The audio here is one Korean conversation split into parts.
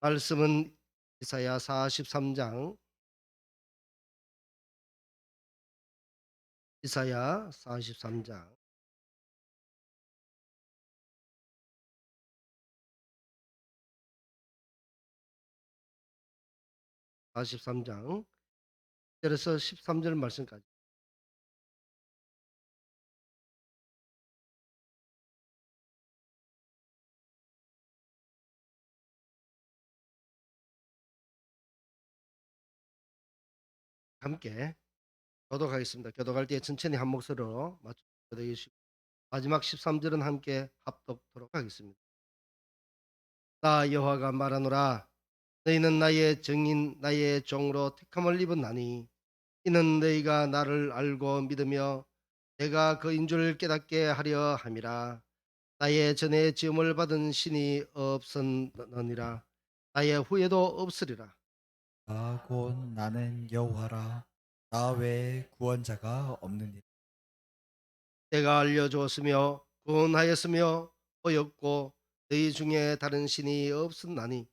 말씀은 이사야 43장, 이사야 43장, 43장 1절에서 13절 말씀까지 함께 교독하겠습니다. 교독할 때 천천히 한 목소리로 맞춰 교독해 주시고 마지막 13절은 함께 합독토록 하겠습니다. 나 여호와가 말하노라. 너희는 나의 증인 나의 종으로 택함을 입었나니 이는 너희가 나를 알고 믿으며 내가 그인 줄 깨닫게 하려 함이라. 나의 전에 지음을 받은 신이 없었느니라. 나의 후에도 없으리라. 나 곧 나는 여호와라. 나 외에 구원자가 없느니라. 내가 알려주었으며 구원하였으며 보였고 너희 중에 다른 신이 없었나니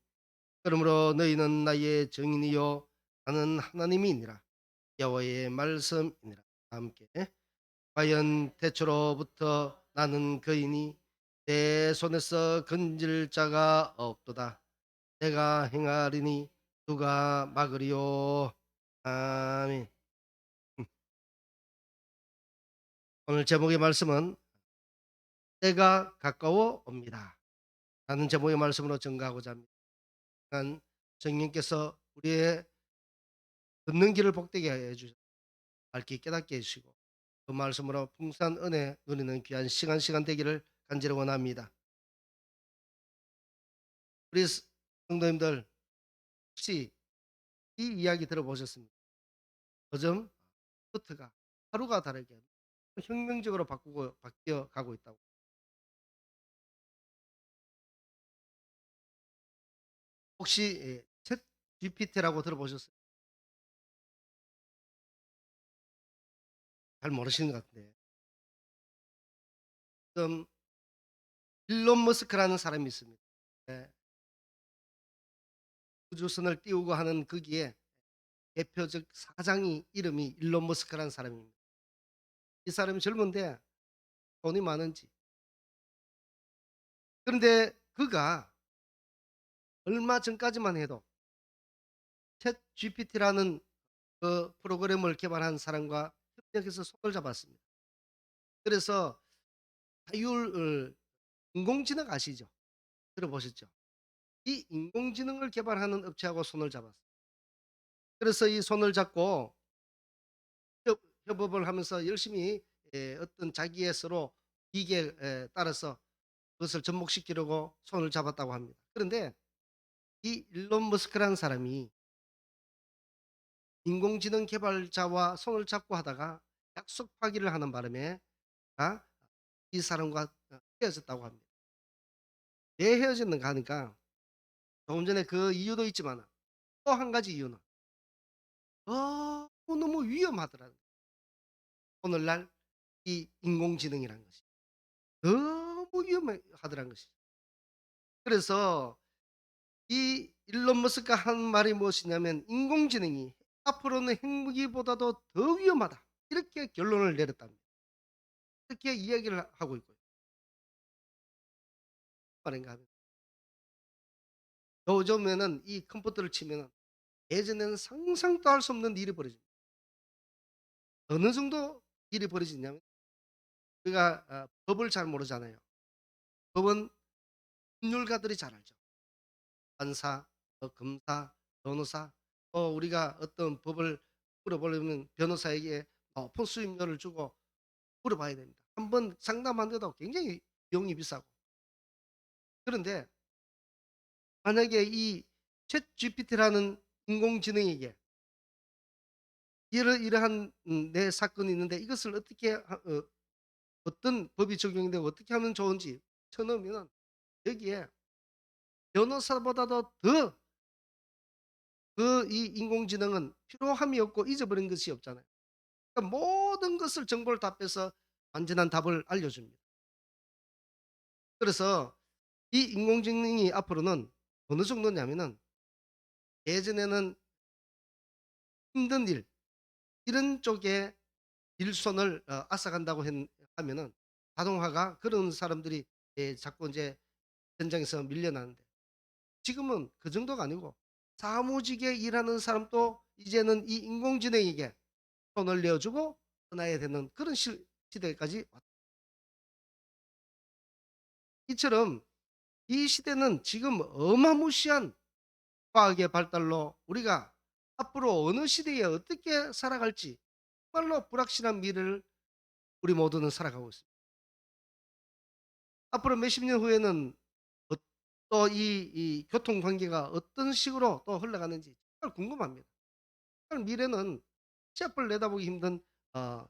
그러므로 너희는 나의 증인이요 나는 하나님이니라. 여호와의 말씀이니라. 함께 과연 태초로부터 나는 그이니 내 손에서 건질 자가 없도다. 내가 행하리니 누가 막으리요. 아멘. 오늘 제목의 말씀은 때가 가까워 옵니다 라는 제목의 말씀으로 증가하고자 합니다. 한 성령께서 우리의 듣는 길을 복되게 해 주셔서 밝게 깨닫게 해 주시고 그 말씀으로 풍성한 은혜 누리는 귀한 시간 되기를 간절히 원합니다. 우리 성도님들 혹시 이 이야기 들어보셨습니까? 요즘 트가 하루가 다르게 혁명적으로 바뀌어 가고 있다고. 혹시 챗 GPT라고 들어보셨어요? 잘 모르시는 것 같은데. 지금 일론 머스크라는 사람이 있습니다. 예, 우주선을 띄우고 하는 거기에 대표적 사장이 이름이 일론 머스크라는 사람입니다. 이 사람이 젊은데 돈이 많은지. 그런데 그가 얼마 전까지만 해도 챗 GPT라는 그 프로그램을 개발한 사람과 협력해서 손을 잡았습니다. 그래서 자율 인공지능 아시죠? 들어보셨죠? 이 인공지능을 개발하는 업체하고 손을 잡았어요. 그래서 이 손을 잡고 협 협업을 하면서 열심히 어떤 자기의 서로 이익에 따라서 그것을 접목시키려고 손을 잡았다고 합니다. 그런데 이 일론 머스크라는 사람이 인공지능 개발자와 손을 잡고 하다가 약속 파기를 하는 바람에 아 이 사람과 헤어졌다고 합니다. 왜 헤어졌는가 하니까 조금 전에 그 이유도 있지만 또 한 가지 이유는 너무 위험하더라는 거예요. 오늘날 이 인공지능이라는 것이 너무 위험하더라는 것이죠. 그래서 이 일론 머스크가 한 말이 무엇이냐면 "인공지능이 앞으로는 핵무기보다도 더 위험하다." 이렇게 결론을 내렸답니다. 이렇게 이야기를 하고 있고요. 말인가 하면 요즘에는 이 컴퓨터를 치면은 예전에는 상상도 할 수 없는 일이 벌어집니다. 어느 정도 일이 벌어지냐면 우리가 법을 잘 모르잖아요. 법은 법률가들이 잘 알죠. 판사, 검사, 변호사, 우리가 어떤 법을 물어보려면 변호사에게 높은 수임료를 주고 물어봐야 됩니다. 한 번 상담하는데도 굉장히 비용이 비싸고. 그런데 만약에 이 챗GPT라는 인공지능에게 이러한 내 사건이 있는데 이것을 어떻게 어떤 법이 적용되고 어떻게 하면 좋은지 쳐 넣으면은 여기에 변호사보다도 더 그 이 인공지능은 필요함이 없고 잊어버린 것이 없잖아요. 그러니까 모든 것을 정보를 다 빼서 완전한 답을 알려줍니다. 그래서 이 인공지능이 앞으로는 어느 정도냐면은 예전에는 힘든 일 이런 쪽에 일손을 앗아간다고 하면은 자동화가 그런 사람들이 자꾸 이제 현장에서 밀려나는데 지금은 그 정도가 아니고 사무직에 일하는 사람도 이제는 이 인공지능에게 손을 내어주고 떠나야 되는 그런 시대까지 왔다. 이처럼 이 시대는 지금 어마무시한 과학의 발달로 우리가 앞으로 어느 시대에 어떻게 살아갈지 정말로 불확실한 미래를 우리 모두는 살아가고 있습니다. 앞으로 몇십 년 후에는 또 이 교통 관계가 어떤 식으로 또 흘러가는지 정말 궁금합니다. 정말 미래는 시합을 내다보기 힘든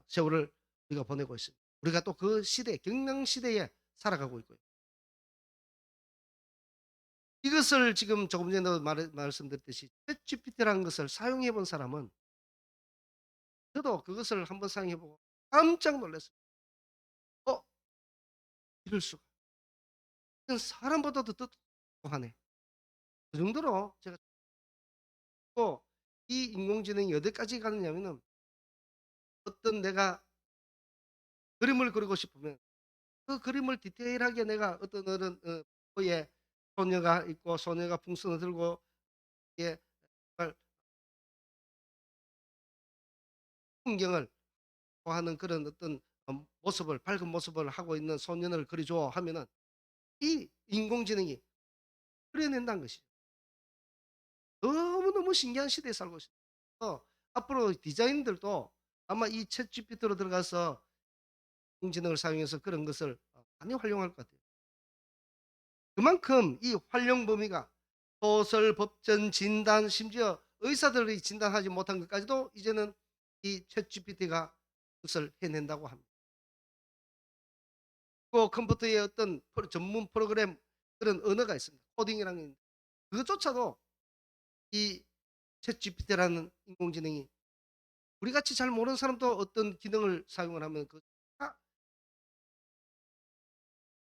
세월을 우리가 보내고 있습니다. 우리가 또 그 시대, 경량 시대에 살아가고 있고요. 이것을 지금 조금 전에도 말씀드렸듯이 챗GPT라는 것을 사용해 본 사람은 저도 그것을 한번 사용해 보고 깜짝 놀랐어요. '어 이럴 수가. 이건 사람보다도 더 똑똑하네.' 그 정도로 제가 또 이 인공지능이 어디까지 가느냐면은 어떤 내가 그림을 그리고 싶으면 그 그림을 디테일하게 내가 어떤 에 소녀가 있고 소녀가 풍선을 들고 이게 정말 풍경을 하는 그런 어떤 모습을 밝은 모습을 하고 있는 소년을 그리 줘 하면은 이 인공지능이 그려낸다는 것이죠. 너무너무 신기한 시대에 살고 있습니다. 앞으로 디자인들도 아마 이 챗GPT로 들어가서 인공지능을 사용해서 그런 것을 많이 활용할 것 같아요. 그만큼 이 활용 범위가 소설, 법전, 진단, 심지어 의사들이 진단하지 못한 것까지도 이제는 이 챗GPT가 그것을 해낸다고 합니다. 또 컴퓨터의 어떤 전문 프로그램 그런 언어가 있습니다. 코딩이라는 게 있는데 그것조차도 이 챗GPT라는 인공지능이 우리 같이 잘 모르는 사람도 어떤 기능을 사용을 하면 그 다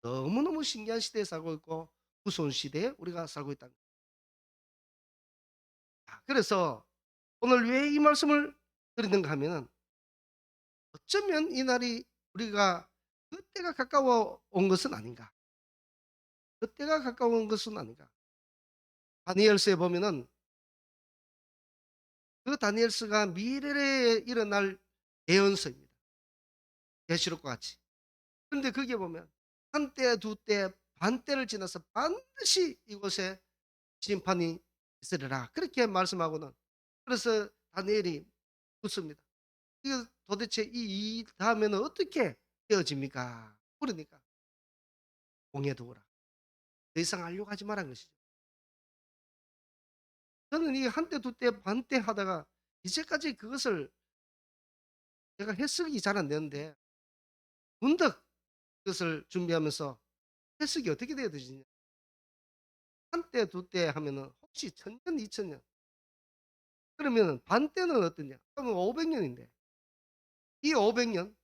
너무너무 신기한 시대에 살고 있고 무서운 시대에 우리가 살고 있다는 거야. 그래서 오늘 왜 이 말씀을 드리는가 하면은 어쩌면 이 날이 우리가 그때가 가까워 온 것은 아닌가. 그때가 가까운 것은 아닌가. 다니엘서에 보면은 그 다니엘서가 미래에 일어날 예언서입니다. 계시록과 같이. 그런데 거기에 보면 한때 두때 반때를 지나서 반드시 이곳에 심판이 있으리라. 그렇게 말씀하고는 그래서 다니엘이 묻습니다. 이거 도대체 이 다음에는 어떻게 되어집니까? 그러니까 공에 두어라. 더 이상 알려고 하지 말란 것이죠. 저는 이 한때 두때 반때 하다가 이제까지 그것을 제가 해석이 잘 안 되는데 문득 그것을 준비하면서 해석이 어떻게 돼야 되지? 한때 두때 하면은 혹시 1000년, 2000년 그러면은 반때는 어떠냐? 그러면 500년인데 이 500년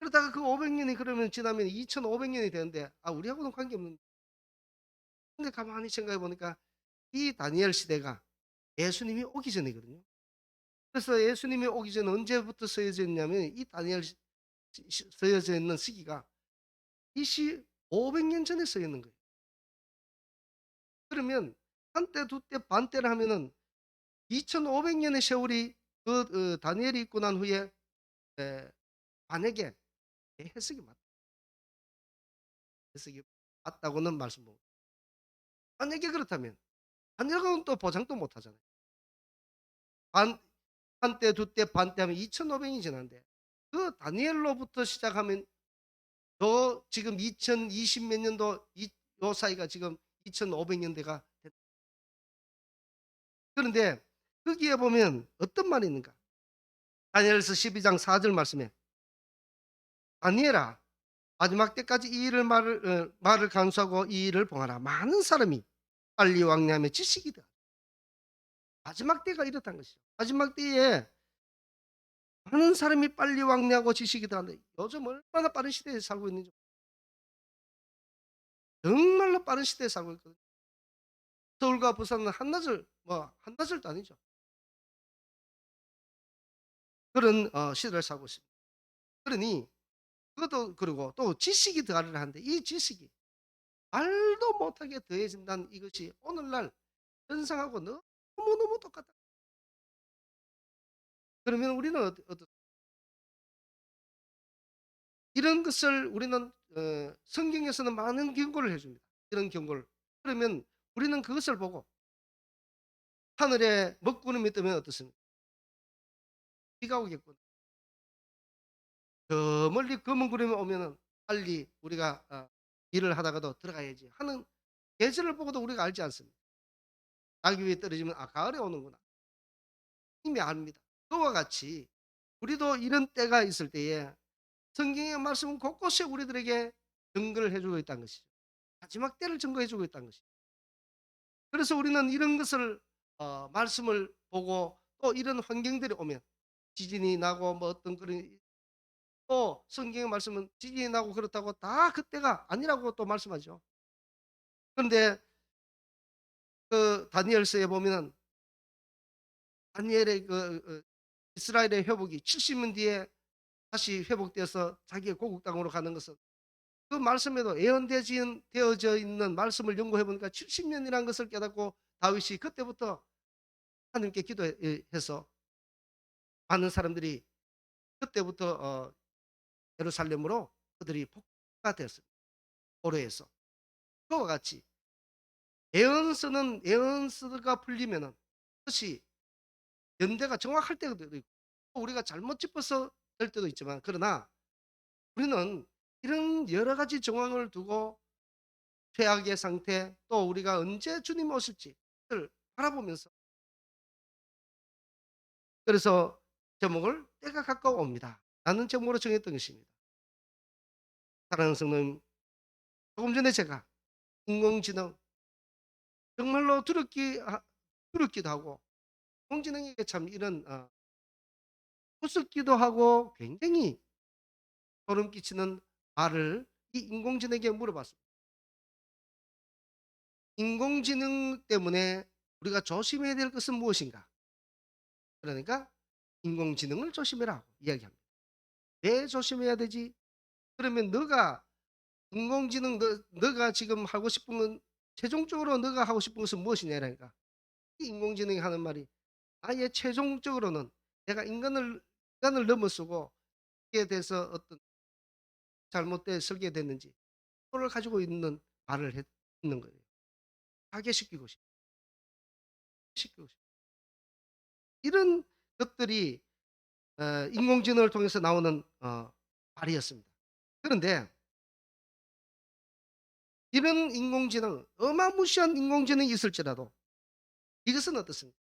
그러다가 그 500년이 그러면 지나면 2500년이 되는데 우리하고는 관계없는데 근데 가만히 생각해 보니까 이 다니엘 시대가 예수님이 오기 전이거든요. 그래서 예수님이 오기 전에 언제부터 쓰여져 있냐면 이 다니엘 쓰여져 있는 시기가 BC 500년 전에 쓰여 있는 거예요. 그러면 한때 두때 반때를 하면은 2500년의 세월이 다니엘이 있고 난 후에 에, 만약에 해석이 해석이 맞다고는 말씀 못. 만약에 그렇다면 다니엘과는 또 보장도 못 하잖아요. 반 한때 두때 반때 하면 2500이 지났는데 그 다니엘로부터 시작하면 더 지금 2020 몇 년도 요 사이가 지금 2500년대가 됐 그런데 거기에 보면 어떤 말이 있는가? 다니엘서 12장 4절 말씀에 "다니엘아 마지막 때까지 이 일을 말을 간수하고 이 일을 봉하라. 많은 사람이 빨리 왕래하며 지식이다." 마지막 때가 이렇다는 것이죠. 마지막 때에 많은 사람이 빨리 왕래하고 지식이다 하는데 요즘 얼마나 빠른 시대에 살고 있는지 정말로 빠른 시대에 살고 있거든요. 서울과 부산은 한나절 한나절도 아니죠. 그런 시대를 살고 있습니다. 그러니 그것도 그리고 또 지식이 더하려 하는데 이 지식이 말도 못하게 더해진다는 이것이 오늘날 현상하고 너무너무 똑같다. 그러면 우리는 이런 것을 우리는 성경에서는 많은 경고를 해 줍니다. 이런 경고를. 그러면 우리는 그것을 보고 하늘에 먹구름이 뜨면 어떻습니까? 비가 오겠구나. 저 멀리 검은 구름이 오면은 빨리 우리가 일을 하다가도 들어가야지 하는 계절을 보고도 우리가 알지 않습니까? 낙이 위에 떨어지면 가을에 오는구나. 이미 압니다. 그와 같이 우리도 이런 때가 있을 때에 성경의 말씀은 곳곳에 우리들에게 증거를 해 주고 있다는 것이죠. 마지막 때를 증거해 주고 있다는 것이죠. 그래서 우리는 이런 것을 말씀을 보고 또 이런 환경들이 오면 지진이 나고 뭐 어떤 그런 또 성경의 말씀은 지진이 나고 그렇다고 다 그때가 아니라고 또 말씀하죠. 그런데 그 다니엘서에 보면은 다니엘의 이스라엘의 회복이 70년 뒤에 다시 회복돼서 자기의 고국 땅으로 가는 것은 그 말씀에도 되어져 있는 말씀을 연구해 보니까 70년이라는 것을 깨닫고 다윗이 그때부터 하나님께 기도해서 많은 사람들이 그때부터 예루살렘으로 그들이 복가 되었습니다. 오래해서. 그와 같이 예언서가 풀리면은 그것이 연대가 정확할 때도 있고 우리가 잘못 짚어서 될 때도 있지만 그러나 우리는 이런 여러 가지 정황을 두고 최악의 상태 또 우리가 언제 주님 오실지를 바라보면서 그래서 제목을 때가 가까워옵니다 라는 제목으로 정했던 것입니다. 사랑하는 성도님, 조금 전에 제가 인공지능 정말로 두렵기도 하고 인공지능에게 참 이런 무섭기도 하고 굉장히 소름 끼치는 말을 이 인공지능에게 물어봤습니다. 인공지능 때문에 우리가 조심해야 될 것은 무엇인가? 그러니까 인공지능을 조심해라 이야기합니다. 왜 조심해야 되지? 그러면 인공지능 너가 지금 하고 싶은 건 최종적으로 너가 하고 싶은 것은 무엇이냐라니까. 이 인공지능이 하는 말이 아예 최종적으로는 내가 인간을 넘어서고 이에 대해서 어떤 잘못된 설계됐는지 그걸 가지고 있는 말을 있는 거예요. 파괴시키고 시키고 싶. 이런 것들이 인공지능을 통해서 나오는 말이었습니다. 그런데 이런 어마무시한 인공지능이 있을지라도 이것은 어떻습니까?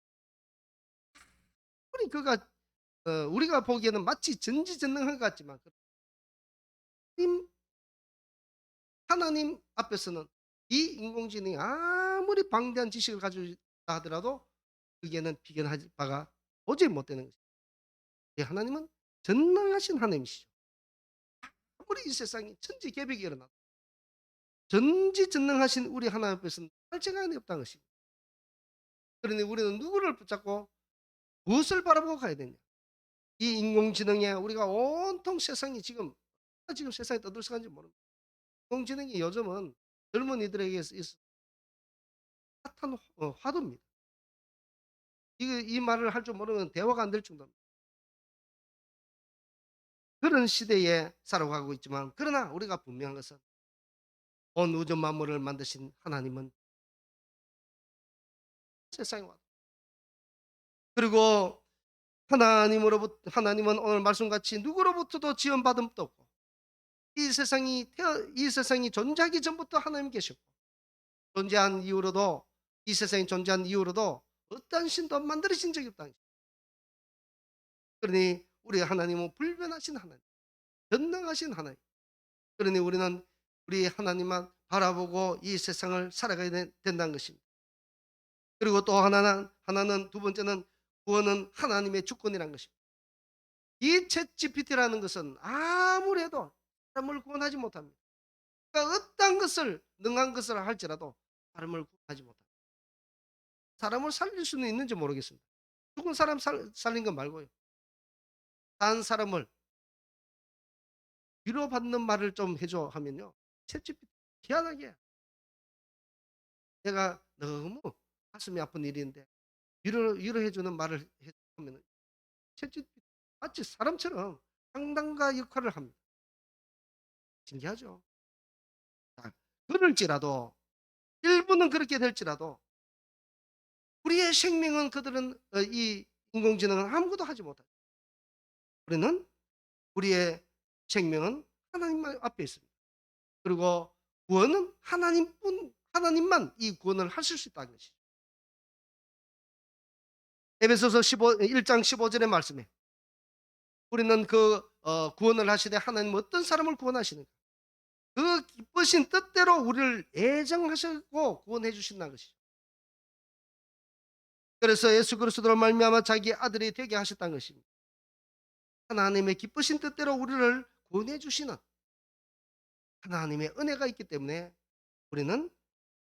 우리가 보기에는 마치 전지전능한 것 같지만 하나님, 하나님 앞에서는 이 인공지능이 아무리 방대한 지식을 가지고 있다 하더라도 그게는 비견할 바가 도저히 못 되는 것입니다. 하나님은 전능하신 하나님이시죠. 아무리 이 세상이 천지개벽이 일어나도 전지전능하신 우리 하나님 앞에서는 할증한이 없다는 것입니다. 그러니 우리는 누구를 붙잡고 무엇을 바라보고 가야 되냐? 이 인공지능에 우리가 온통 지금 세상이 떠들썩한지 모릅니다. 인공지능이 요즘은 젊은이들에게 있어 핫한 화두입니다. 이 말을 할 줄 모르면 대화가 안 될 정도입니다. 그런 시대에 살아가고 있지만 그러나 우리가 분명한 것은 온 우주 만물을 만드신 하나님은 세상에 와 그리고 하나님은 오늘 말씀같이 누구로부터도 지원받은 도 없고 이 세상이 존재하기 전부터 하나님 계셨고 존재한 이후로도 이 세상이 존재한 이후로도 어떠한 신도 만들어진 적이 없다. 그러니 우리 하나님은 불변하신 하나님, 전능하신 하나님. 그러니 우리는 우리 하나님만 바라보고 이 세상을 살아가야 된다는 것입니다. 그리고 또 하나는 두 번째는 구원은 하나님의 주권이라는 것입니다. 이 챗 GPT라는 것은 아무래도 사람을 구원하지 못합니다. 그러니까 어떤 것을 능한 것을 할지라도 사람을 구원하지 못합니다. 사람을 살릴 수는 있는지 모르겠습니다. 죽은 사람 살린 것 말고요. 산 사람을 위로받는 말을 좀 해 줘 하면요. 챗GPT 희한하게 내가 너무 가슴이 아픈 일인데 위로해 주는 말을 해 하면은 챗GPT 마치 사람처럼 상담가 역할을 합니다. 신기하죠? 자, 그럴지라도 일부는 그렇게 될지라도 우리의 생명은 그들은 이 인공지능은 아무것도 하지 못하죠. 우리는 우리의 생명은 하나님 앞에 있습니다. 그리고 구원은 하나님만 이 구원을 하실 수 있다는 것이죠. 에베소서 1장 15절의 말씀에 우리는 그 구원을 하시되 하나님 어떤 사람을 구원하시는가? 그 기쁘신 뜻대로 우리를 애정하시고 구원해 주신다는 것이죠. 그래서 예수 그리스도로 말미암아 자기 아들이 되게 하셨다는 것입니다. 하나님의 기쁘신 뜻대로 우리를 구원해 주시는 하나님의 은혜가 있기 때문에 우리는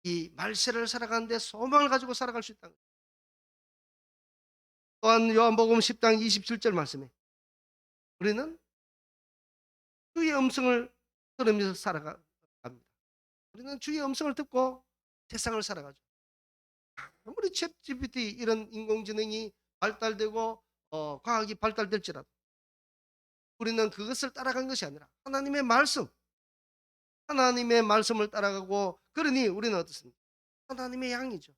이 말세를 살아가는데 소망을 가지고 살아갈 수 있다는 거예요. 또한 요한복음 10장 27절 말씀에 우리는 주의 음성을 들으면서 살아갑니다. 우리는 주의 음성을 듣고 세상을 살아가죠. 아무리 챗 GPT 이런 인공지능이 발달되고 과학이 발달될지라도 우리는 그것을 따라간 것이 아니라 하나님의 말씀을 따라가고 그러니 우리는 어떻습니까? 하나님의 양이죠.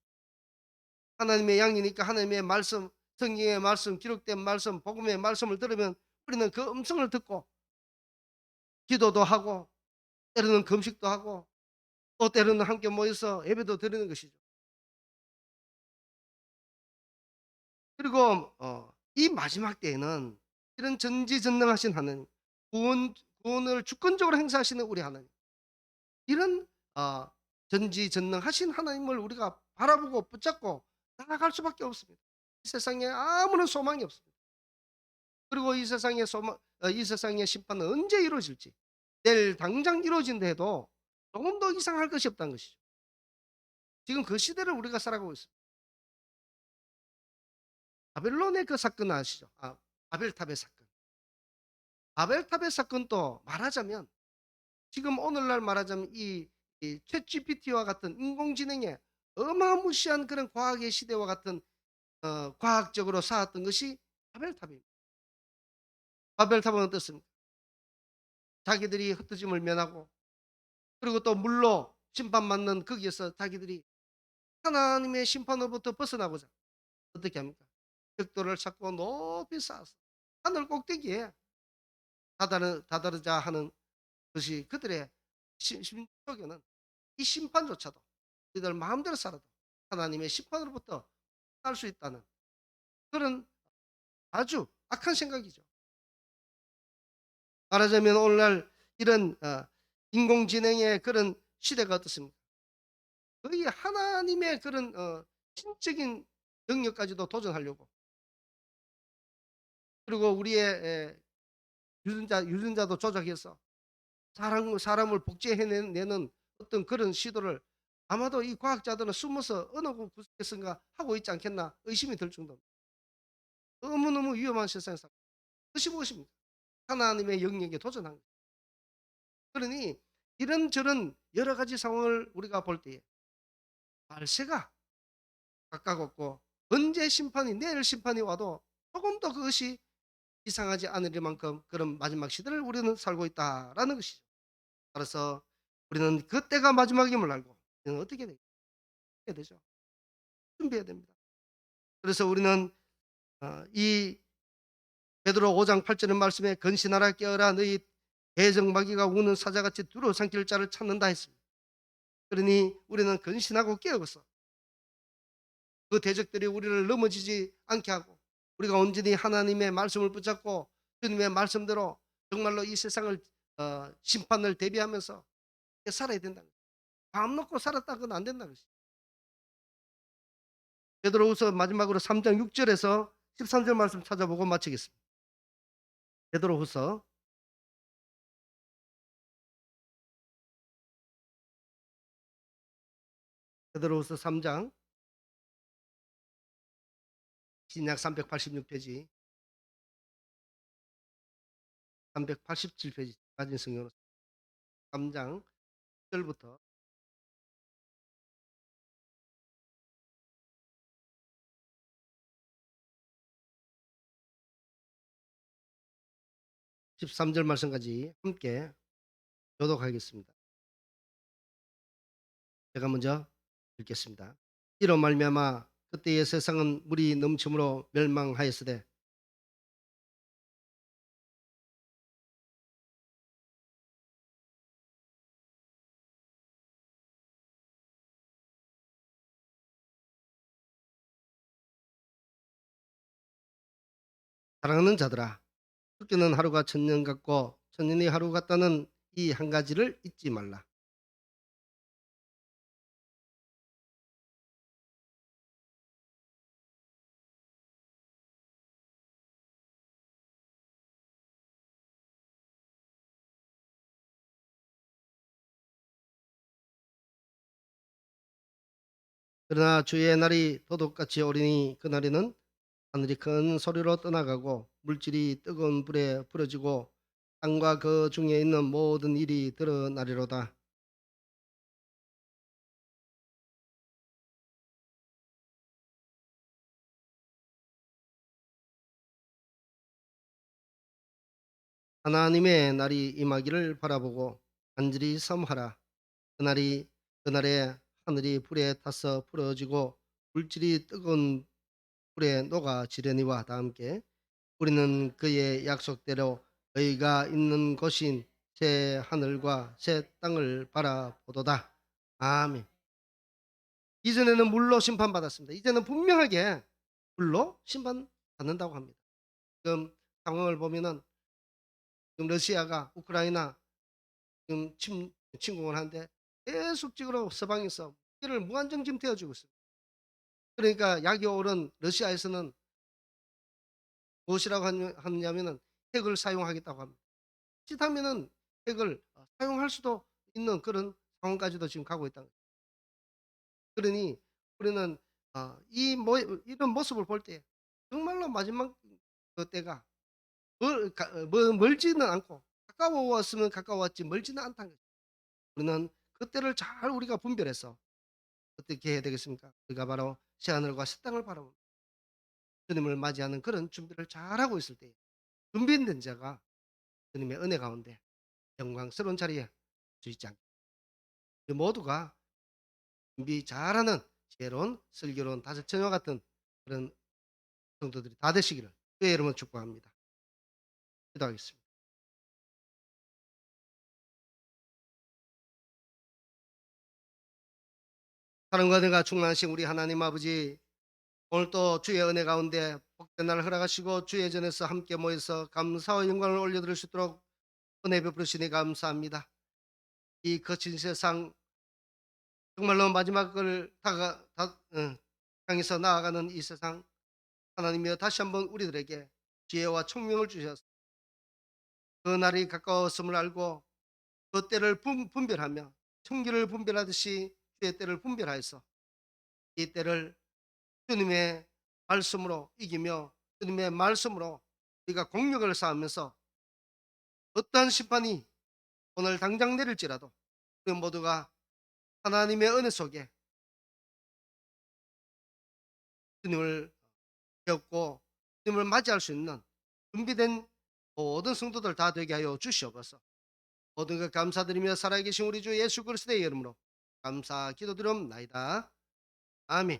하나님의 양이니까 하나님의 말씀, 성경의 말씀, 기록된 말씀, 복음의 말씀을 들으면 우리는 그 음성을 듣고 기도도 하고 때로는 금식도 하고 또 때로는 함께 모여서 예배도 드리는 것이죠. 그리고 이 마지막 때에는 이런 전지전능하신 하나님, 구원을 주권적으로 행사하시는 우리 하나님, 이런 전지전능하신 하나님을 우리가 바라보고 붙잡고 나아갈 수밖에 없습니다. 이 세상에 아무런 소망이 없습니다. 그리고 이 세상의 심판은 언제 이루어질지 내일 당장 이루어진다 해도 조금 더 이상할 것이 없다는 것이죠. 지금 그 시대를 우리가 살아가고 있습니다. 바벨론의 그 사건 아시죠? 바벨탑의 사건. 바벨탑의 사건도 말하자면 지금 오늘날 말하자면 이 챗GPT와 같은 인공지능의 어마무시한 그런 과학의 시대와 같은 과학적으로 쌓았던 것이 바벨탑입니다. 바벨탑은 어떻습니까? 자기들이 흩어짐을 면하고 그리고 또 물로 심판받는 거기에서 자기들이 하나님의 심판으로부터 벗어나고자 어떻게 합니까? 벽돌을 찾고 높이 쌓아서 하늘 꼭대기에 다다르자 하는 것이 그들의 심적에는 이 심판조차도 우리들 마음대로 살아도 하나님의 심판으로부터 날 수 있다는 그런 아주 악한 생각이죠. 말하자면 오늘날 이런 인공지능의 그런 시대가 어떻습니까? 거의 하나님의 그런 신적인 영역까지도 도전하려고 그리고 우리의 유전자도 조작해서 사람을 복제해내는 어떤 그런 시도를 아마도 이 과학자들은 숨어서 어느 구석에선가 하고 있지 않겠나 의심이 들 정도입니다. 너무너무 위험한 세상에서 그것이 무엇입니까? 하나님의 영역에 도전한 거예요. 그러니 이런저런 여러 가지 상황을 우리가 볼 때에 말세가 가까웠고 언제 심판이 내일 심판이 와도 조금도 그것이 이상하지 않을 만큼 그런 마지막 시대를 우리는 살고 있다라는 것이죠. 따라서 우리는 그때가 마지막임을 알고 우리는 어떻게 해야 되죠? 준비해야 됩니다. 그래서 우리는 이 베드로 5장 8절의 말씀에 근신하라 깨어라 너희 대적마귀가 우는 사자같이 두루삼킬 자를 찾는다 했습니다. 그러니 우리는 근신하고 깨어서 그 대적들이 우리를 넘어지지 않게 하고 우리가 온전히 하나님의 말씀을 붙잡고 주님의 말씀대로 정말로 이 세상을 심판을 대비하면서 살아야 된다는 거예요. 마음 놓고 살았다고는 안 된다는 것이죠. 베드로후서 마지막으로 3장 6절에서 13절 말씀 찾아보고 마치겠습니다. 베드로후서 베드로후서 3장 신약 386페이지, 387페이지 가진 성경으로 3장 1절부터 13절 말씀까지 함께 교독하겠습니다. 제가 먼저 읽겠습니다. 이로 말미암아 그때의 세상은 물이 넘침으로 멸망하였으되 사랑하는 자들아, 흑기는 하루가 천년 같고 천년이 하루 같다는 이 한 가지를 잊지 말라. 그러나 주의 날이 도둑같이 오리니 그날에는 하늘이 큰 소리로 떠나가고 물질이 뜨거운 불에 부러지고 땅과 그 중에 있는 모든 일이 드러나리로다. 하나님의 날이 임하기를 바라보고 간절히 섬하라. 그날에 하늘이 불에 타서 부러지고 물질이 뜨거운 불에 녹아지려니와 다 함께 우리는 그의 약속대로 의가 있는 곳인 새 하늘과 새 땅을 바라보도다. 아멘. 이전에는 물로 심판받았습니다. 이제는 분명하게 물로 심판받는다고 합니다. 지금 상황을 보면은 지금 러시아가 우크라이나 지금 침공을 하는데 계속적으로 서방에서 이를 무한정 지금 되어주고 있습니다. 그러니까 약이 오른 러시아에서는 무엇이라고 하느냐면은 핵을 사용하겠다고 합니다. 짓하면은 핵을 사용할 수도 있는 그런 상황까지도 지금 가고 있다는 거예요. 그러니 우리는 이런 모습을 볼 때 정말로 마지막 그 때가 멀지는 않고 가까워왔으면 가까웠지 멀지는 않다는 거죠. 우리는 그때를 잘 우리가 분별해서 어떻게 해야 되겠습니까? 우리가 바로 새하늘과 새 땅을 바라보고 주님을 맞이하는 그런 준비를 잘하고 있을 때 준비된 자가 주님의 은혜 가운데 영광스러운 자리에 수 있지 않겠습니까? 우리 모두가 준비 잘하는 지혜로운 슬기로운 다섯 처녀 같은 그런 성도들이 다 되시기를 주의 이름으로 축복합니다. 기도하겠습니다. 사랑과 은혜가 충만하신 우리 하나님 아버지, 오늘 또 주의 은혜 가운데 복된 날 허락하시고 주의 전에서 함께 모여서 감사와 영광을 올려드릴 수 있도록 은혜 베풀으시니 감사합니다. 이 거친 세상 정말로 마지막을 향해서 나아가는 이 세상, 하나님이여 다시 한번 우리들에게 지혜와 총명을 주셔서 그 날이 가까웠음을 알고 그 때를 분별하며 청기를 분별하듯이 주의 때를 분별하여서 이 때를 주님의 말씀으로 이기며 주님의 말씀으로 우리가 공력을 쌓으면서 어떠한 심판이 오늘 당장 내릴지라도 우리 모두가 하나님의 은혜 속에 주님을 배웠고 주님을 맞이할 수 있는 준비된 모든 성도들 다 되게 하여 주시옵소서. 모든 것 감사드리며 살아계신 우리 주 예수 그리스도의 이름으로 감사 기도드리옵나이다. 아멘.